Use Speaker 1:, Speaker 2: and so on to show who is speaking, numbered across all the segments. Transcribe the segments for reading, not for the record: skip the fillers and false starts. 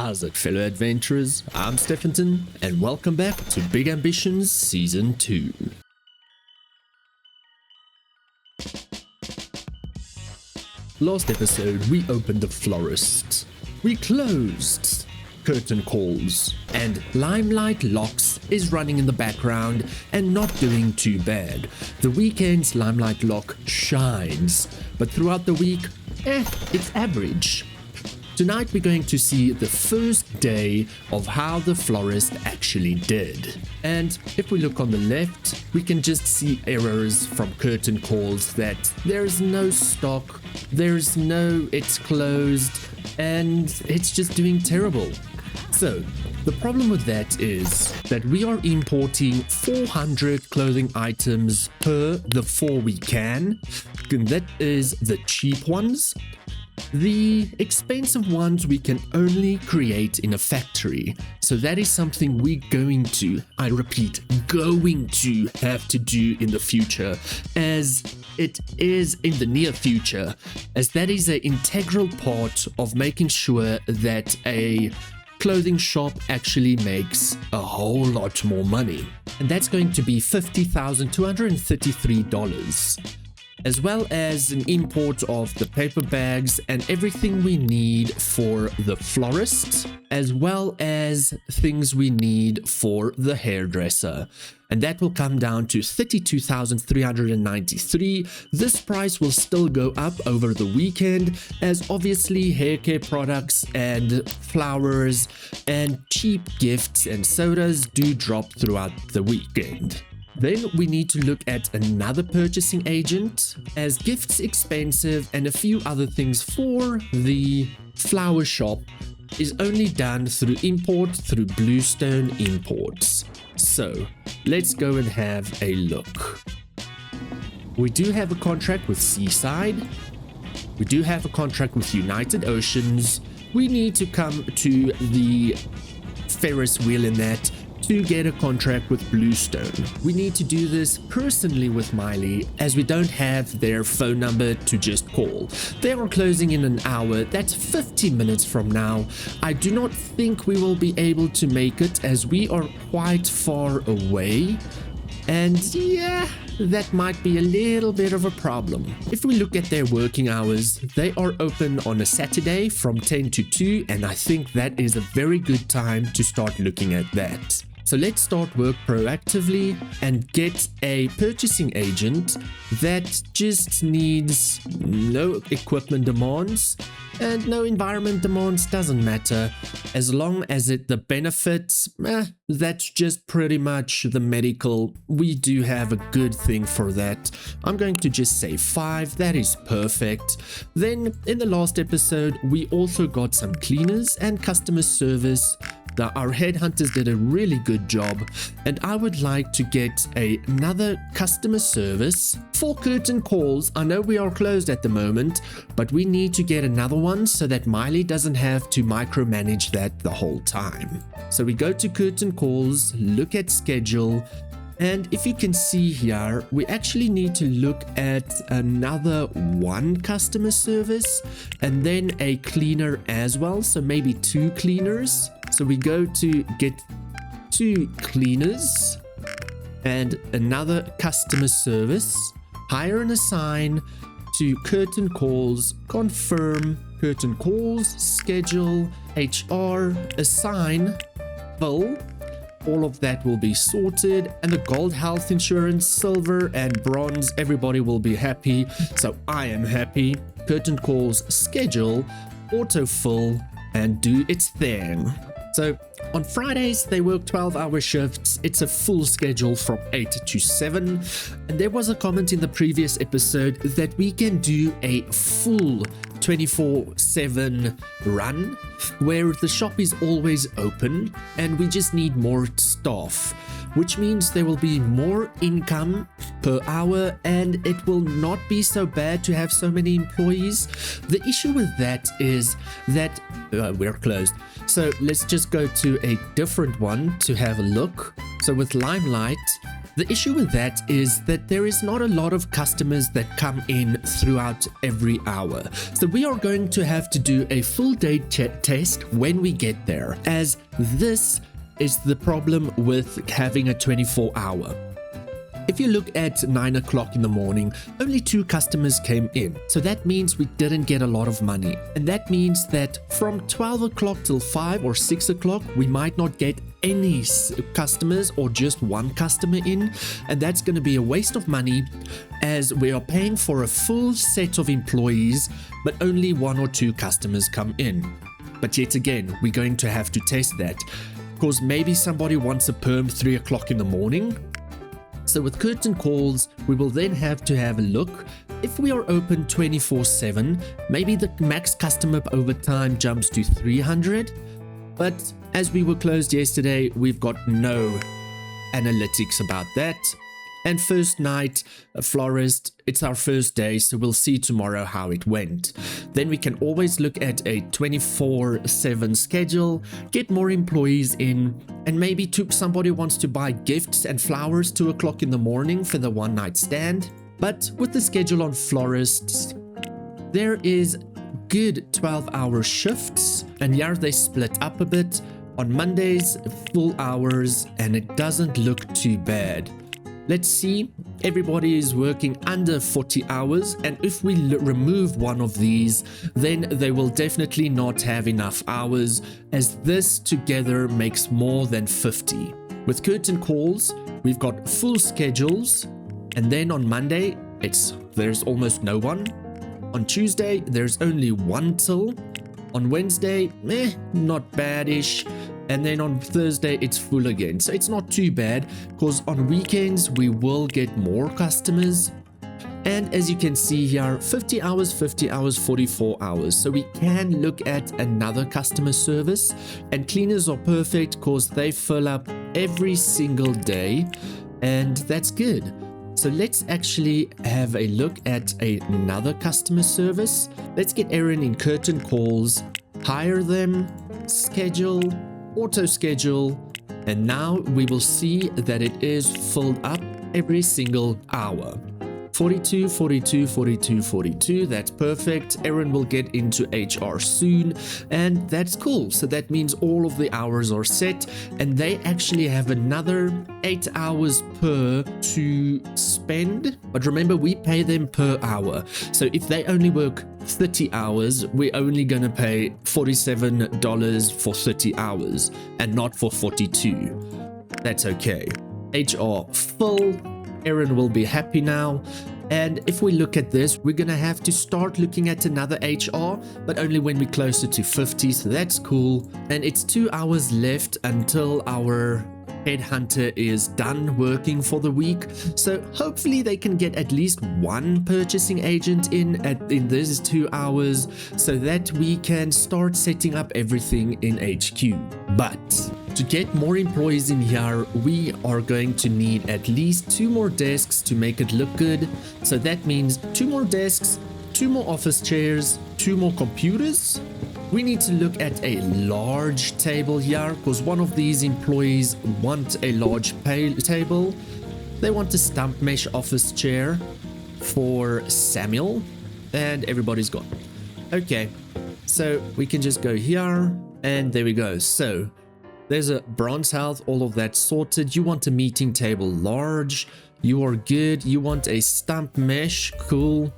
Speaker 1: How's it, fellow adventurers? I'm Stefanton, and welcome back to Big Ambitions Season 2. Last episode, we opened the Florist. We closed Curtain Calls, and Limelight Locks is running in the background and not doing too bad. The weekends, Limelight Lock shines, but throughout the week, it's average. Tonight we're going to see the first day of how the Florist actually did. And if we look on the left, we can just see errors from Curtain Calls that there's no stock, there's no it's closed, and it's just doing terrible. So, the problem with that is that we are importing 400 clothing items per the 4 we can, and that is the cheap ones. The expensive ones we can only create in a factory, so that is something we're going to, I repeat, going to have to do in the future, as it is in the near future, as that is an integral part of making sure that a clothing shop actually makes a whole lot more money. And that's going to be $50,233. As well as an import of the paper bags and everything we need for the florist, as well as things we need for the hairdresser. And that will come down to $32,393. This price will still go up over the weekend, as obviously hair care products and flowers and cheap gifts and sodas do drop throughout the weekend. Then we need to look at another purchasing agent, as gifts expensive and a few other things for the flower shop is only done through import through Bluestone Imports. So let's go and have a look. We do have a contract with Seaside. We do have a contract with United Oceans. We need to come to the Ferris wheel in that to get a contract with Bluestone. We need to do this personally with Miley, as we don't have their phone number to just call. They are closing in an hour. That's 50 minutes from now. I do not think we will be able to make it, as we are quite far away. And yeah, that might be a little bit of a problem. If we look at their working hours, they are open on a Saturday from 10 to 2, and I think that is a very good time to start looking at that. So let's start work proactively and get a purchasing agent that just needs no equipment demands and no environment demands. Doesn't matter, as long as the benefits, that's just pretty much the medical. We do have a good thing for that. I'm going to just say 5. That is perfect. Then in the last episode, we also got some cleaners and customer service. Our headhunters did a really good job, and I would like to get another customer service for Curtain Calls. I know we are closed at the moment, but we need to get another one so that Miley doesn't have to micromanage that the whole time. So we go to Curtain Calls, look at schedule, and if you can see here, we actually need to look at another one customer service and then a cleaner as well, so maybe 2 cleaners. So we go to get 2 cleaners and another customer service, hire and assign to Curtain Calls, confirm Curtain Calls, schedule, HR, assign, bill. All of that will be sorted, and the gold health insurance, silver and bronze, everybody will be happy. So I am happy. Curtain Calls, schedule, autofill, and do its thing. So on Fridays, they work 12-hour shifts. It's a full schedule from 8 to 7. And there was a comment in the previous episode that we can do a full 24/7 run where the shop is always open and we just need more staff, which means there will be more income per hour and it will not be so bad to have so many employees. The issue with that is that we're closed. So let's just go to a different one to have a look. So with Limelight, The issue with that is that there is not a lot of customers that come in throughout every hour. So we are going to have to do a full day test when we get there, as this is the problem with having a 24-hour. If you look at 9 o'clock in the morning, only 2 customers came in. So that means we didn't get a lot of money. And that means that from 12 o'clock till 5 or 6 o'clock, we might not get any customers or just 1 customer in. And that's going to be a waste of money, as we are paying for a full set of employees, but only 1 or 2 customers come in. But yet again, we're going to have to test that, because maybe somebody wants a perm 3 o'clock in the morning. So with curtain calls, we will then have to have a look. If we are open 24/7, maybe the max customer overtime jumps to 300. But as we were closed yesterday, we've got no analytics about that. And First Night Florist, it's our first day, so we'll see tomorrow how it went. Then we can always look at a 24/7 schedule, get more employees in, and maybe somebody wants to buy gifts and flowers 2 o'clock in the morning for the one night stand. But with the schedule on Florists, there is good 12-hour shifts, and here they split up a bit. On Mondays, full hours, and it doesn't look too bad. Let's see, everybody is working under 40 hours, and if we remove one of these, then they will definitely not have enough hours, as this together makes more than 50. With curtain calls, we've got full schedules, and then on Monday, there's almost no one. On Tuesday, there's only 1 till. On Wednesday, not bad-ish. And then on Thursday, it's full again. So it's not too bad, because on weekends, we will get more customers. And as you can see here, 50 hours, 44 hours. So we can look at another customer service. And cleaners are perfect because they fill up every single day. And that's good. So let's actually have a look at another customer service. Let's get Erin in curtain calls, hire them, schedule, auto schedule, and now we will see that it is filled up every single hour. 42, 42, 42, 42, that's perfect. Erin will get into HR soon, and that's cool. So that means all of the hours are set, and they actually have another 8 hours per to spend. But remember, we pay them per hour. So if they only work 30 hours, we're only going to pay $47 for 30 hours and not for 42. That's okay. HR full. Erin will be happy now. And if we look at this, we're going to have to start looking at another HR, but only when we're closer to 50, so that's cool. And it's 2 hours left until our headhunter is done working for the week. So hopefully they can get at least 1 purchasing agent in these 2 hours, so that we can start setting up everything in HQ. But to get more employees in here, we are going to need at least 2 more desks to make it look good. So that means 2 more desks, 2 more office chairs, 2 more computers. We need to look at a large table here, because one of these employees want a large table. They want a stump mesh office chair for Samuel, and everybody's gone. Okay, so we can just go here, and there we go. So there's a bronze health, all of that sorted. You want a meeting table large, you are good. You want a stump mesh, cool.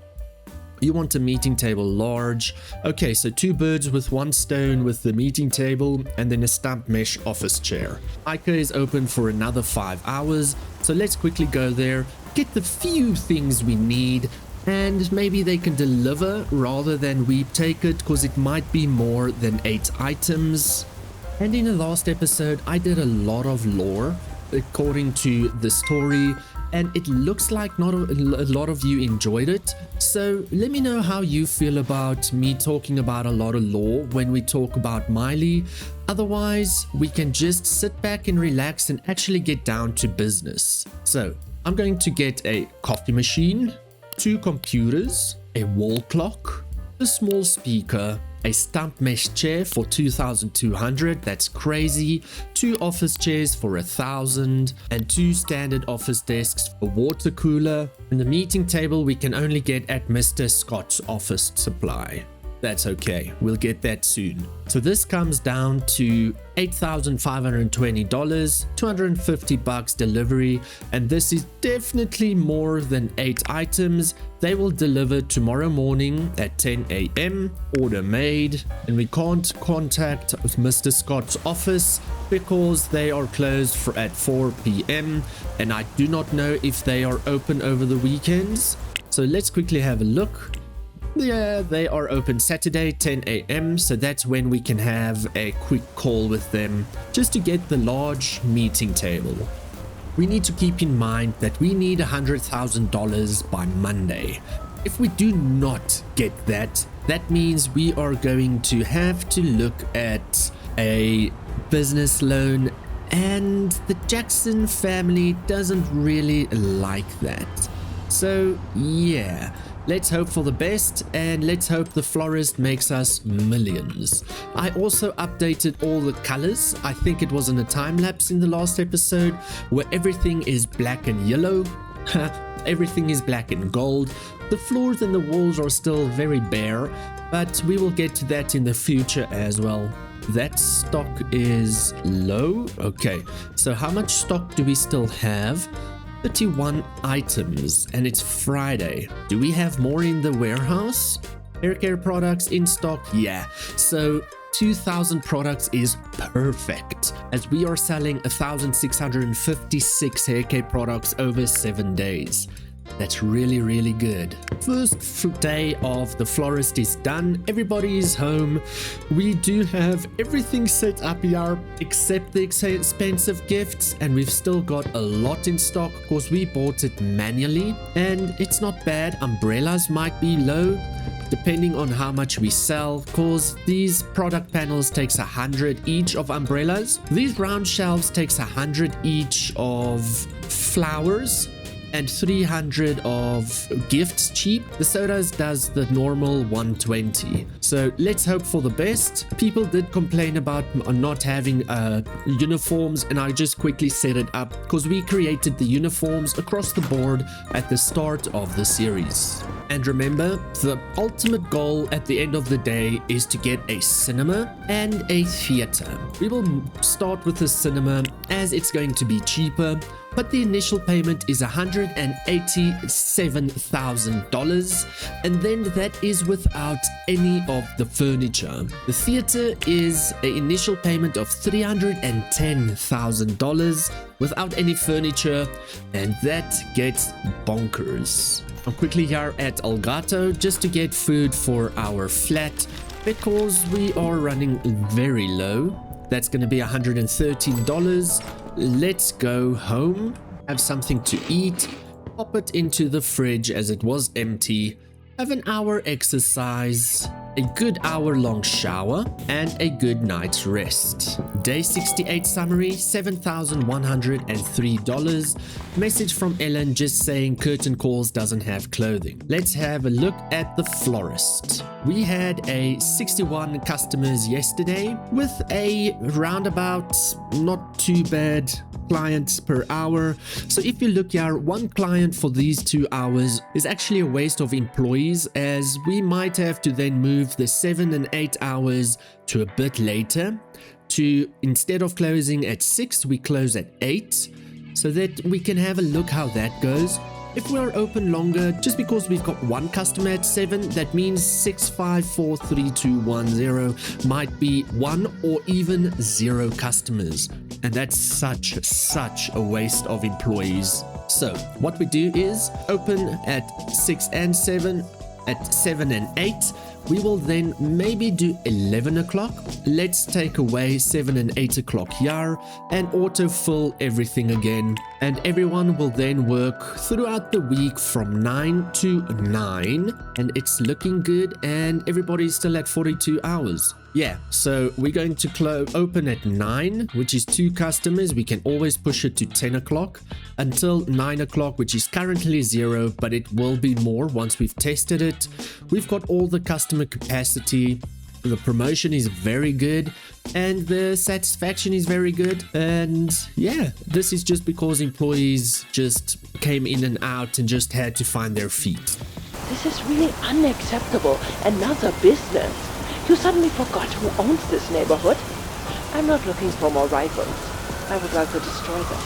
Speaker 1: You want a meeting table large. Okay, so 2 birds with 1 stone with the meeting table, and then a stump mesh office chair. Ica is open for another 5 hours, so let's quickly go there, get the few things we need, and maybe they can deliver rather than we take it, because it might be more than 8 items. And in the last episode, I did a lot of lore according to the story, and it looks like not a lot of you enjoyed it. So let me know how you feel about me talking about a lot of lore when we talk about Miley. Otherwise, we can just sit back and relax and actually get down to business. So I'm going to get a coffee machine, 2 computers, a wall clock, a small speaker, a stump mesh chair for 2,200. That's crazy. 2 office chairs for 1,000 and 2 standard office desks, a water cooler, and the meeting table we can only get at Mr. Scott's office supply. That's okay, we'll get that soon. So this comes down to $8,520, 250 bucks delivery, and this is definitely more than 8 items. They will deliver tomorrow morning at 10 a.m. Order made, and we can't contact Mr. Scott's office because they are closed at 4 p.m. and I do not know if they are open over the weekends. So let's quickly have a look. Yeah, they are open Saturday 10 a.m. so that's when we can have a quick call with them just to get the large meeting table. We need to keep in mind that we need $100,000 by Monday. If we do not get that, that means we are going to have to look at a business loan, and the Jackson family doesn't really like that. So yeah, let's hope for the best, and let's hope the florist makes us millions. I also updated all the colors. I think it was in a time lapse in the last episode where everything is black and yellow. Everything is black and gold. The floors and the walls are still very bare, but we will get to that in the future as well. That stock is low. Okay, so how much stock do we still have? 31 items, and it's Friday. Do we have more in the warehouse? Hair care products in stock? Yeah, so 2,000 products is perfect, as we are selling 1,656 hair care products over 7 days. That's really good. First day of the florist is done. Everybody is home. We do have everything set up here except the expensive gifts, and we've still got a lot in stock because we bought it manually, and it's not bad. Umbrellas might be low depending on how much we sell, because these product panels takes 100 each of umbrellas. These round shelves takes 100 each of flowers, and 300 of gifts cheap. The sodas does the normal 120. So let's hope for the best. People did complain about not having uniforms, and I just quickly set it up because we created the uniforms across the board at the start of the series. And remember, the ultimate goal at the end of the day is to get a cinema and a theater. We will start with the cinema as it's going to be cheaper, but the initial payment is $187,000, and then that is without any of the furniture. The theater is an initial payment of $310,000 without any furniture, and that gets bonkers. I'm quickly here at Elgato just to get food for our flat because we are running very low. That's going to be $113. Let's go home, have something to eat, pop it into the fridge as it was empty, have an hour exercise, a good hour-long shower, and a good night's rest. Day 68 summary, $7,103. Message from Ellen just saying Curtain Calls doesn't have clothing. Let's have a look at the florist. We had 61 customers yesterday with a roundabout not too bad clients per hour. So if you look here, one client for these 2 hours is actually a waste of employees, as we might have to then move the 7 and 8 hours to a bit later, to instead of closing at 6 we close at 8, so that we can have a look how that goes. If we are open longer, just because we've got one customer at 7, that means 6543210 might be 1 or even 0 customers. And that's such a waste of employees. So what we do is open at 6 and 7, at 7 and 8. We will then maybe do 11 o'clock. Let's take away 7 and 8 o'clock here and autofill everything again. And everyone will then work throughout the week from 9 to 9. And it's looking good, and everybody's still at 42 hours. Yeah, so we're going to open at 9, which is 2 customers. We can always push it to 10 o'clock until 9 o'clock, which is currently 0, but it will be more once we've tested it. We've got all the customer capacity. the promotion is very good, and the satisfaction is very good. And yeah, this is just because employees just came in and out and just had to find their feet.
Speaker 2: This is really unacceptable. Another business. You suddenly forgot who owns this neighborhood. I'm not looking for more rivals. I would like to destroy them.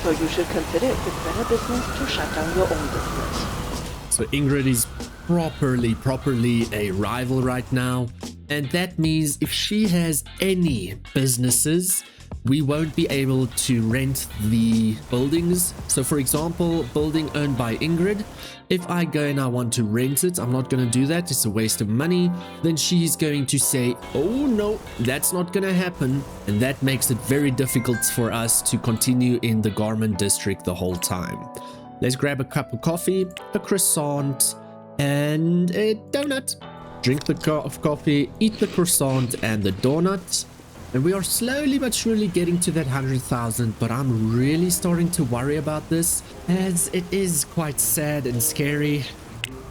Speaker 2: So you should consider if it's better business to shut down your own business.
Speaker 1: So Ingrid is properly a rival right now. And that means if she has any businesses, we won't be able to rent the buildings. So for example, building owned by Ingrid, if I go and I want to rent it, I'm not going to do that. It's a waste of money. Then she's going to say, oh no, that's not going to happen. And that makes it very difficult for us to continue in the garment district the whole time. Let's grab a cup of coffee, a croissant, and a donut. Drink the cup of coffee, eat the croissant and the donut. And we are slowly but surely getting to that 100,000, but I'm really starting to worry about this, as it is quite sad and scary.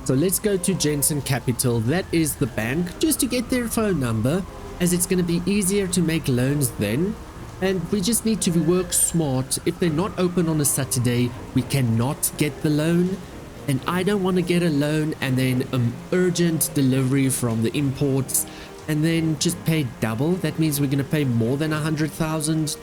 Speaker 1: So let's go to Jensen Capital, that is the bank, just to get their phone number, as it's going to be easier to make loans then. And we just need to work smart. If they're not open on a Saturday, we cannot get the loan. And I don't want to get a loan and then urgent delivery from the imports and then just pay double. That means we're going to pay more than 100,000.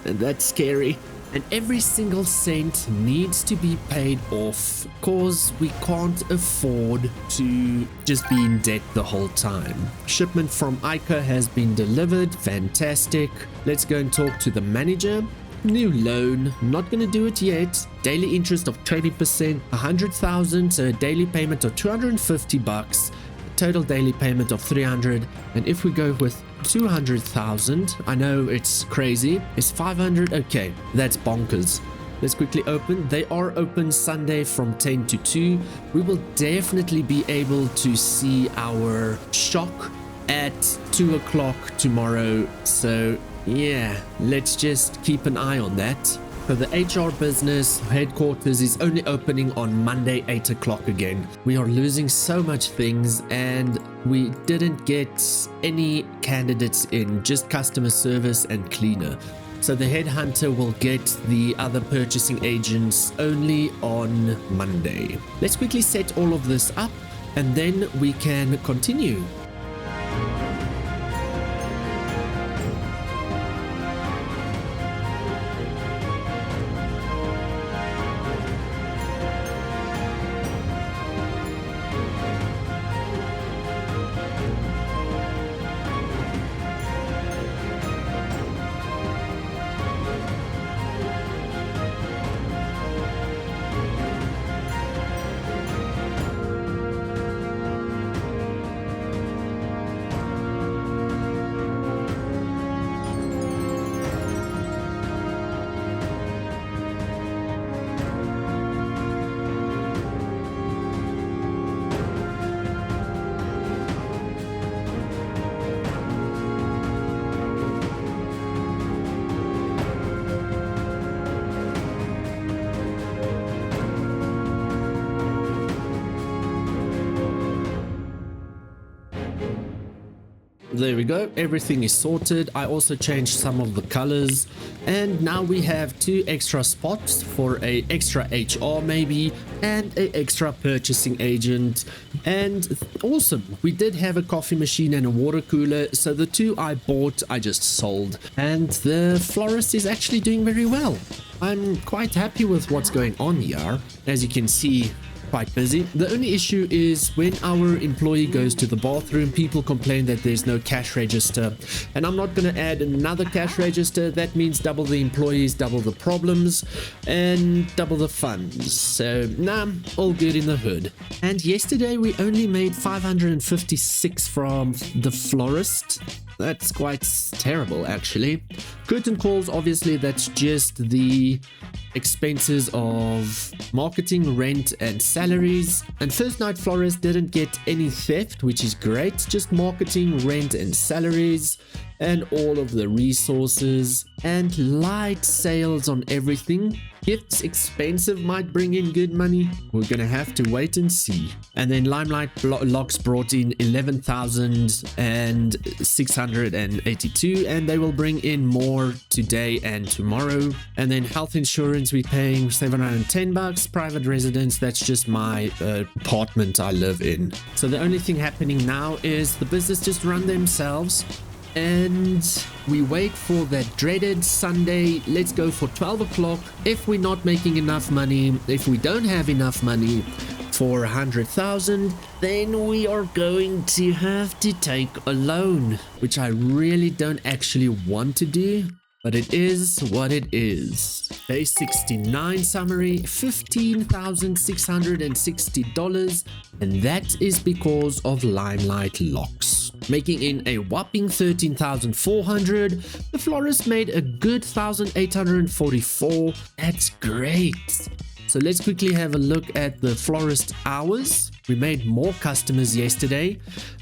Speaker 1: That's scary. And every single cent needs to be paid off, because we can't afford to just be in debt the whole time. Shipment from Ica has been delivered. Fantastic. Let's go and talk to the manager. New loan, not going to do it yet. Daily interest of 20%, 100,000, so a daily payment of 250 bucks. Total daily payment of 300. And if we go with 200,000, I know it's crazy, it's 500. Okay, that's bonkers. Let's quickly open. They are open Sunday from 10 to 2. We will definitely be able to see our shock at 2 o'clock tomorrow. So yeah, let's just keep an eye on that. So the HR business headquarters is only opening on Monday 8 o'clock again. We are losing so much things, and we didn't get any candidates in, just customer service and cleaner. So the headhunter will get the other purchasing agents only on Monday. Let's quickly set all of this up and then we can continue. There we go, everything is sorted. I also changed some of the colors, and now we have 2 extra spots for a extra HR maybe, and a extra purchasing agent. And awesome, we did have a coffee machine and a water cooler, so the 2 I bought I just sold, and the florist is actually doing very well. I'm quite happy with what's going on here. As you can see, quite busy. The only issue is when our employee goes to the bathroom, people complain that there's no cash register, and I'm not going to add another cash register. That means double the employees, double the problems, and double the funds. So nah, all good in the hood. And yesterday we only made 556 from the florist. That's quite terrible, actually. Curtain calls, obviously, that's just the expenses of marketing, rent, and salaries. And First Night Florals didn't get any theft, which is great. Just marketing, rent, and salaries. and all of the resources and light sales on everything. Gifts expensive might bring in good money. We're gonna have to wait and see. And then Limelight Locks brought in 11,682, and they will bring in more today and tomorrow. And then health insurance, we're paying $710. Private residence, that's just my apartment I live in. So the only thing happening now is the business just run themselves. And we wait for that dreaded Sunday. Let's go for 12 o'clock. If we're not making enough money, if we don't have enough money for 100,000, then we are going to have to take a loan, which I really don't actually want to do. But it is what it is. Day 69 summary, $15,660, and that is because of Limelight Locks. Making in a whopping $13,400. The Florist made a good $1,844. That's great. So let's quickly have a look at the Florist hours. We made more customers yesterday,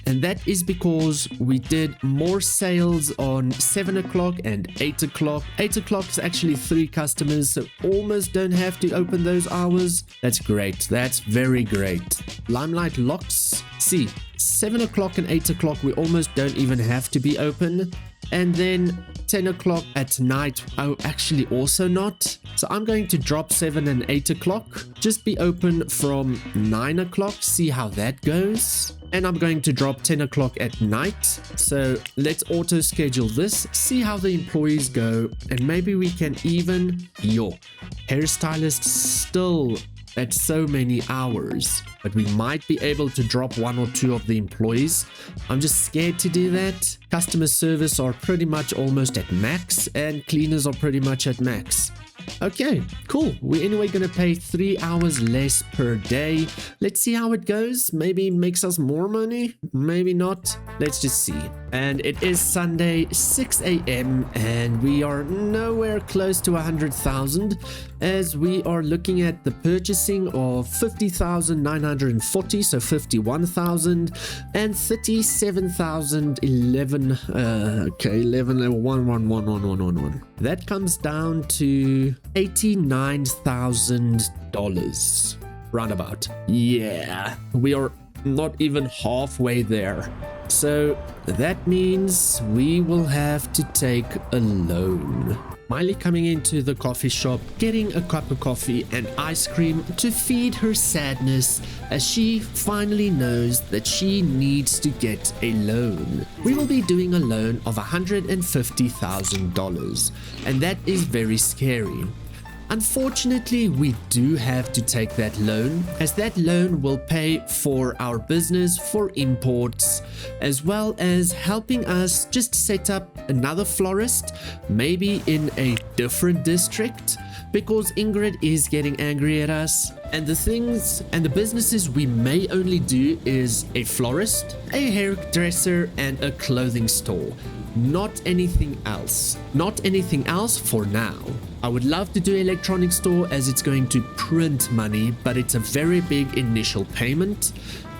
Speaker 1: and that is because we did more sales on 7 o'clock and 8 o'clock. 8 o'clock is actually 3 customers, so almost don't have to open those hours. That's great. That's very great. Limelight Locks, see, 7 o'clock and 8 o'clock, we almost don't even have to be open. And then 10 o'clock at night, oh, actually also not. So I'm going to drop 7 and 8 o'clock. Just be open from 9 o'clock, see how that goes. And I'm going to drop 10 o'clock at night. So let's auto schedule this, see how the employees go. And maybe we can even, hairstylist still at so many hours, but we might be able to drop 1 or 2 of the employees. I'm just scared to do that. Customer service are pretty much almost at max, and cleaners are pretty much at max. Okay, cool. We're anyway gonna pay 3 hours less per day. Let's see how it goes. Maybe it makes us more money, maybe not. Let's just see. And it is Sunday, 6 a.m. and we are nowhere close to 100,000, as we are looking at the purchasing of 50,940, so 51,000, and 37,011. Okay, 11. That comes down to $89,000 roundabout. Yeah, we are not even halfway there. So that means we will have to take a loan. Miley coming into the coffee shop, getting a cup of coffee and ice cream to feed her sadness, as she finally knows that she needs to get a loan. We will be doing a loan of $150,000, and that is very scary. Unfortunately, we do have to take that loan, as that loan will pay for our business, for imports, as well as helping us just set up another florist, maybe in a different district, because Ingrid is getting angry at us. And the things and the businesses we may only do is a florist, a hairdresser, and a clothing store. Not anything else. Not anything else for now. I would love to do an electronic store, as it's going to print money, but it's a very big initial payment.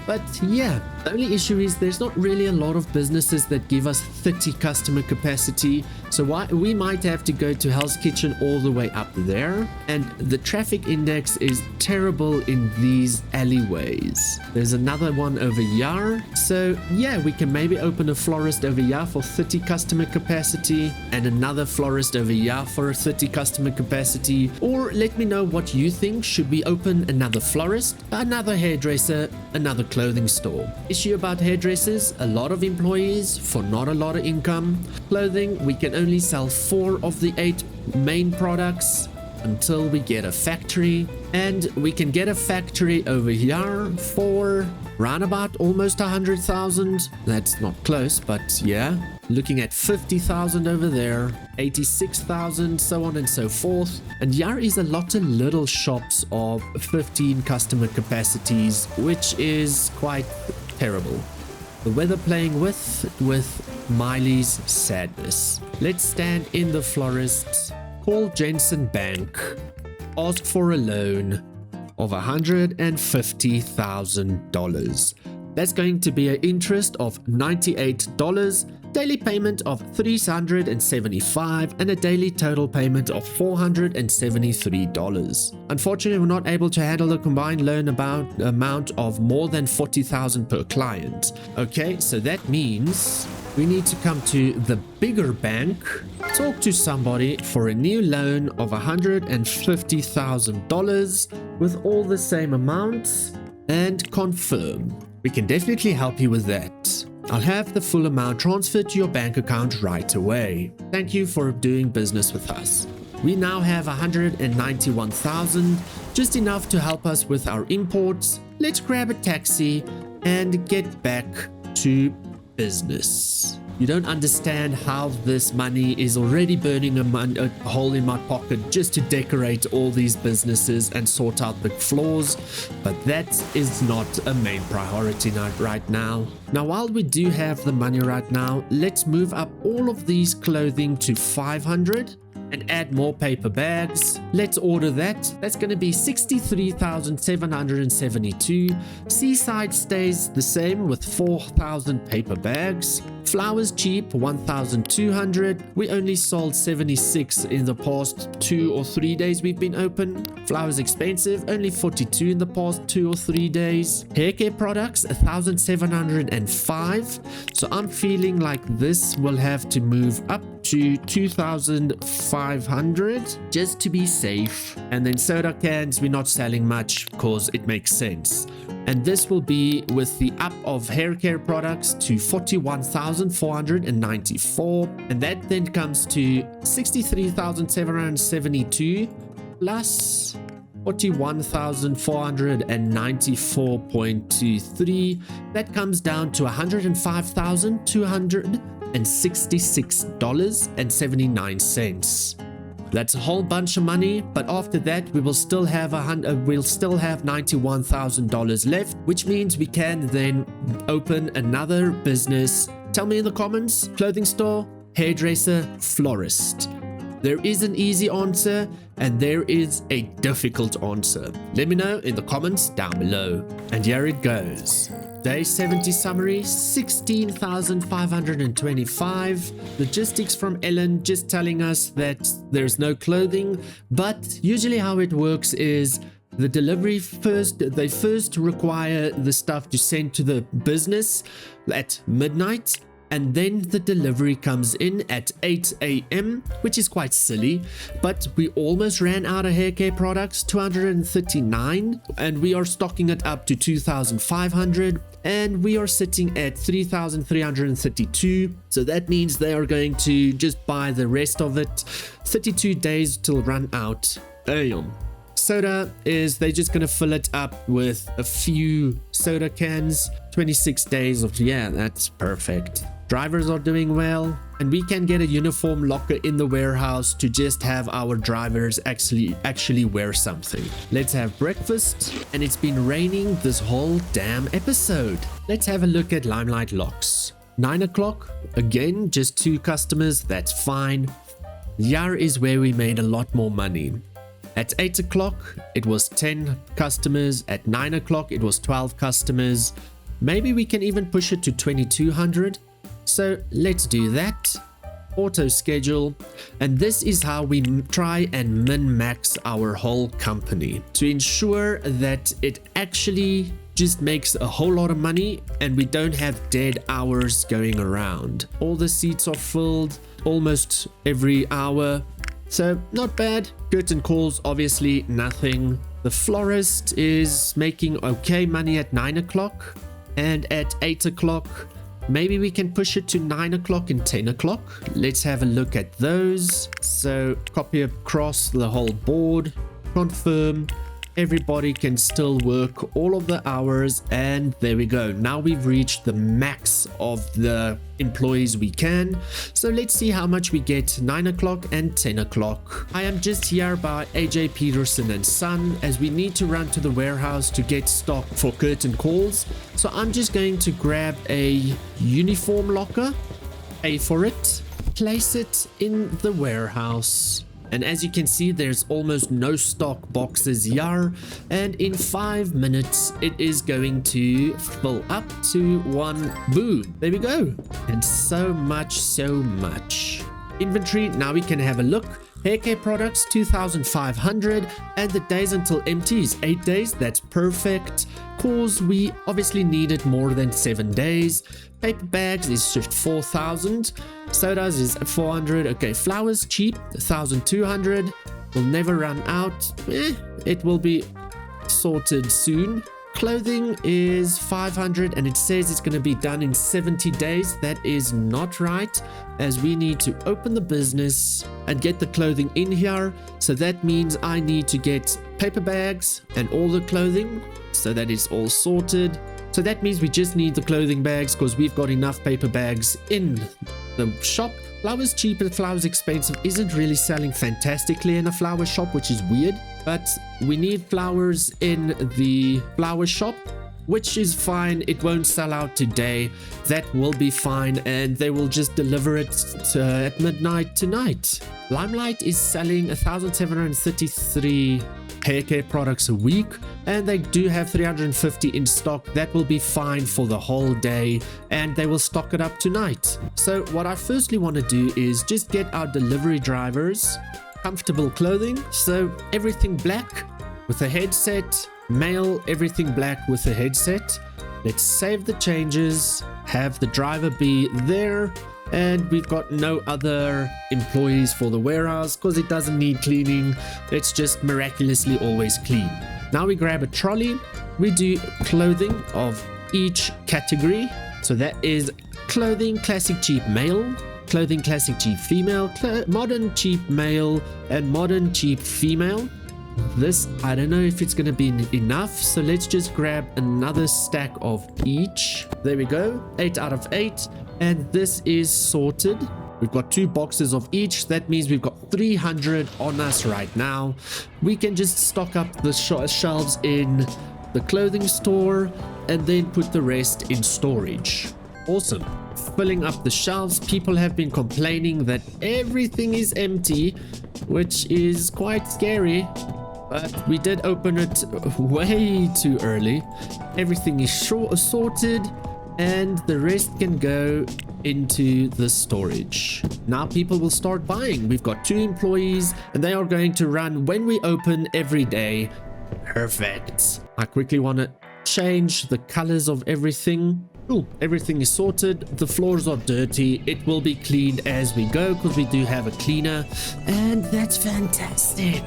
Speaker 1: But yeah, the only issue is there's not really a lot of businesses that give us 30 customer capacity, so we might have to go to Hell's Kitchen all the way up there, and the traffic index is terrible in these alleyways. There's another one over here, so yeah, we can maybe open a florist over here for 30 customer capacity, and another florist over here for 30 customer capacity. Or let me know what you think. Should we open another florist, another hairdresser, another clothing store? Issue about hairdressers: a lot of employees for not a lot of income. Clothing, we can only sell 4 of the 8 main products until we get a factory, and we can get a factory over here for roundabout almost 100,000. That's not close, but yeah, looking at 50,000 over there, 86,000, so on and so forth. And here is a lot of little shops of 15 customer capacities, which is quite terrible. The weather playing with Miley's sadness. Let's stand in the florist, call Jensen Bank, ask for a loan of $150,000. That's going to be an interest of $98, daily payment of $375 and a daily total payment of $473. Unfortunately, we're not able to handle a combined loan amount of more than $40,000 per client. Okay, so that means we need to come to the bigger bank, talk to somebody for a new loan of $150,000 with all the same amounts and confirm. We can definitely help you with that. I'll have the full amount transferred to your bank account right away. Thank you for doing business with us. We now have $191,000, just enough to help us with our imports. Let's grab a taxi and get back to business. You don't understand how this money is already burning a hole in my pocket just to decorate all these businesses and sort out the flaws, but that is not a main priority right now. Now, while we do have the money right now, let's move up all of these clothing to 500 and add more paper bags. Let's order that. That's going to be 63,772. Seaside stays the same with 4,000 paper bags. Flowers cheap, 1,200. We only sold 76 in the past 2 or 3 days we've been open. Flowers expensive, only 42 in the past 2 or 3 days. Hair care products, 1,705. So I'm feeling like this will have to move up to 2,500 just to be safe. And then soda cans, we're not selling much because it makes sense. And this will be with the up of hair care products to 41,494, and that then comes to 63,772 plus 41,494.23. That comes down to $105,266.79. That's a whole bunch of money, but after that we will still have $91,000 left, which means we can then open another business. Tell me in the comments: clothing store, hairdresser, florist. There is an easy answer and there is a difficult answer. Let me know in the comments down below. And here it goes. Day 70 summary, 16,525. Logistics from Ellen just telling us that there's no clothing, but usually how it works is the delivery they first require the stuff to send to the business at midnight, and then the delivery comes in at 8 a.m, which is quite silly, but we almost ran out of hair care products, 239, and we are stocking it up to 2,500, and we are sitting at 3,332, so that means they are going to just buy the rest of it. 32 days till run out. Soda is they're just gonna fill it up with a few soda cans. 26 days of, yeah, that's perfect. Drivers are doing well, and we can get a uniform locker in the warehouse to just have our drivers actually wear something. Let's have breakfast, and it's been raining this whole damn episode. Let's have a look at Limelight Locks. 9 o'clock, again, just 2 customers, that's fine. Here is where we made a lot more money. At 8 o'clock, it was 10 customers. At 9 o'clock, it was 12 customers. Maybe we can even push it to 2,200. So let's do that. Auto schedule. And this is how we try and min-max our whole company to ensure that it actually just makes a whole lot of money and we don't have dead hours going around. All the seats are filled almost every hour. So not bad. Curtain calls, obviously nothing. The florist is making okay money at 9 o'clock, and at 8 o'clock maybe we can push it to 9 o'clock and 10 o'clock. Let's have a look at those. So copy across the whole board, confirm. Everybody can still work all of the hours, and there we go. Now we've reached the max of the employees we can. So let's see how much we get 9 o'clock and 10 o'clock. I am just here by AJ Peterson and Son, as we need to run to the warehouse to get stock for curtain calls. So I'm just going to grab a uniform locker, pay for it, place it in the warehouse. And as you can see, there's almost no stock boxes here. And in 5 minutes, it is going to fill up to one. Boom. There we go. And so much. Inventory. Now we can have a look. Hair care products 2,500 and the days until empty is 8 days. That's perfect because we obviously needed more than 7 days. Paper bags is just 4,000. Sodas is 400. Okay, flowers cheap 1,200. Will never run out. It will be sorted soon. Clothing is 500 and it says it's going to be done in 70 days. That is not right, as we need to open the business and get the clothing in here. So that means I need to get paper bags and all the clothing so that it's all sorted. So that means we just need the clothing bags because we've got enough paper bags in the shop. Flowers cheap and flowers expensive isn't really selling fantastically in a flower shop, which is weird. But we need flowers in the flower shop, which is fine. It won't sell out today. That will be fine, and they will just deliver it at midnight tonight. Limelight is selling 1,733 hair care products a week, and they do have 350 in stock. That will be fine for the whole day, and they will stock it up tonight. So what I firstly want to do is just get our delivery drivers comfortable clothing. So everything black with a headset, male, everything black with a headset. Let's save the changes, have the driver be there, and we've got no other employees for the warehouse because it doesn't need cleaning. It's just miraculously always clean. Now we grab a trolley. We do clothing of each category. So that is clothing classic cheap male, clothing classic cheap female, modern cheap male, and modern cheap female. This, I don't know if it's going to be enough, so let's just grab another stack of each. There we go, 8 out of 8, and this is sorted. We've got 2 boxes of each. That means we've got 300 on us right now. We can just stock up the shelves in the clothing store and then put the rest in storage. Awesome. Filling up the shelves. People have been complaining that everything is empty, which is quite scary, but we did open it way too early. Everything is sorted and the rest can go into the storage. Now people will start buying. We've got 2 employees and they are going to run when we open every day. Perfect. I quickly want to change the colors of everything. Ooh, everything is sorted. The floors are dirty. It will be cleaned as we go because we do have a cleaner, and that's fantastic.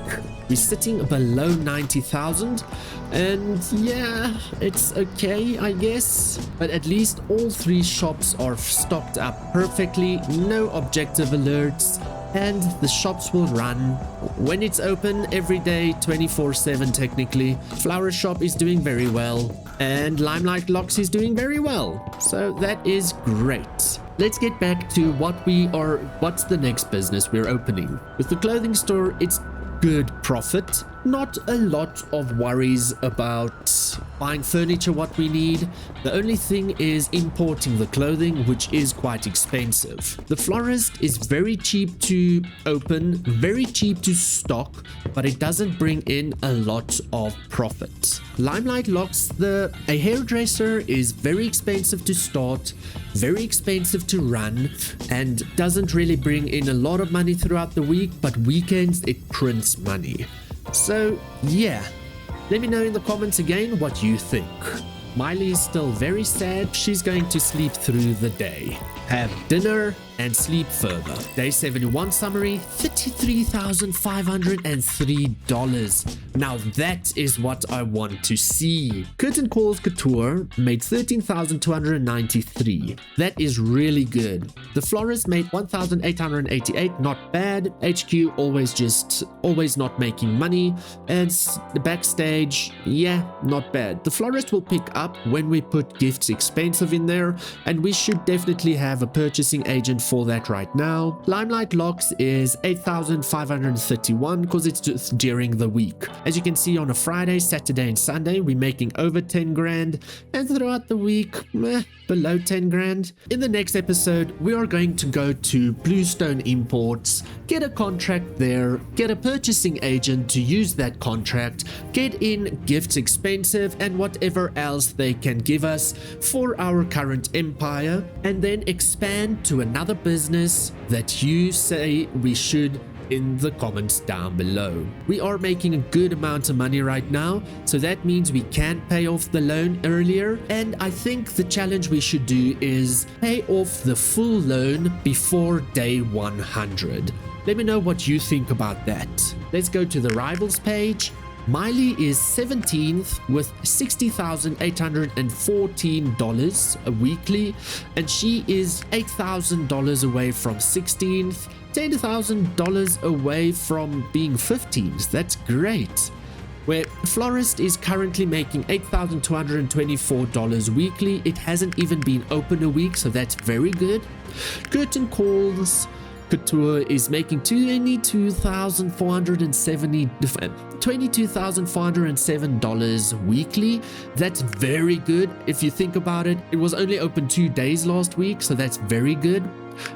Speaker 1: We're sitting below 90,000, and yeah, it's okay, I guess. But at least all 3 shops are stocked up perfectly. No objective alerts. And the shops will run when it's open every day, 24/7 technically. Flower shop is doing very well, and Limelight Locks is doing very well. So that is great. Let's get back to what's the next business we're opening. With the clothing store, it's good profit. Not a lot of worries about buying furniture what we need. The only thing is importing the clothing, which is quite expensive. The Florist is very cheap to open, very cheap to stock, but it doesn't bring in a lot of profit. Limelight Locks, a hairdresser, is very expensive to start, very expensive to run, and doesn't really bring in a lot of money throughout the week, but weekends it prints money. So yeah, let me know in the comments again what you think. Miley is still very sad. She's going to sleep through the day, have dinner, and sleep further. Day 71 summary, $33,503. Now that is what I want to see. Curtain Call Couture made $13,293. That is really good. The Florist made $1,888. Not bad. HQ always not making money. And the backstage, yeah, not bad. The Florist will pick up when we put gifts expensive in there, and we should definitely have a purchasing agent for that right now. Limelight Locks is 8,531 because it's just during the week. As you can see, on a Friday, Saturday, and Sunday, we're making over 10 grand, and throughout the week, below 10 grand. In the next episode, we are going to go to Bluestone Imports get a contract there, get a purchasing agent to use that contract, get in gifts expensive and whatever else they can give us for our current empire, and then expand to another business that you say we should in the comments down below. We are making a good amount of money right now, so that means we can pay off the loan earlier, and I think the challenge we should do is pay off the full loan before day 100. Let me know what you think about that. Let's go to the rivals page. Miley is 17th with $60,814 a weekly, and she is $8,000 away from 16th, $10,000 away from being 15th. That's great. Where Florist is currently making $8,224 weekly. It hasn't even been open a week, so that's very good. Curtain Call Couture is making $22,407 weekly. That's very good. If you think about it, it was only open 2 days last week, so that's very good.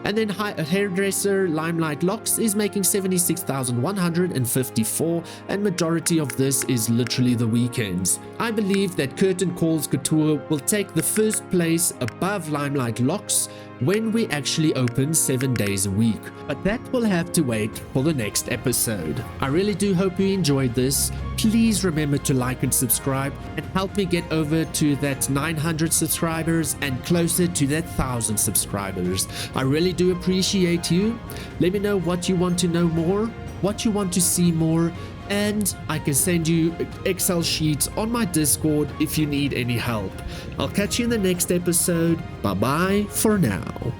Speaker 1: And then hairdresser Limelight Locks is making $76,154, and majority of this is literally the weekends. I believe that Curtain Call Couture will take the first place above Limelight Locks when we actually open 7 days a week, but that will have to wait for the next episode. I really do hope you enjoyed this. Please remember to like and subscribe and help me get over to that 900 subscribers and closer to that 1,000 subscribers. I really do appreciate you. Let me know what you want to know more, what you want to see more, and I can send you Excel sheets on my Discord if you need any help. I'll catch you in the next episode. Bye bye for now.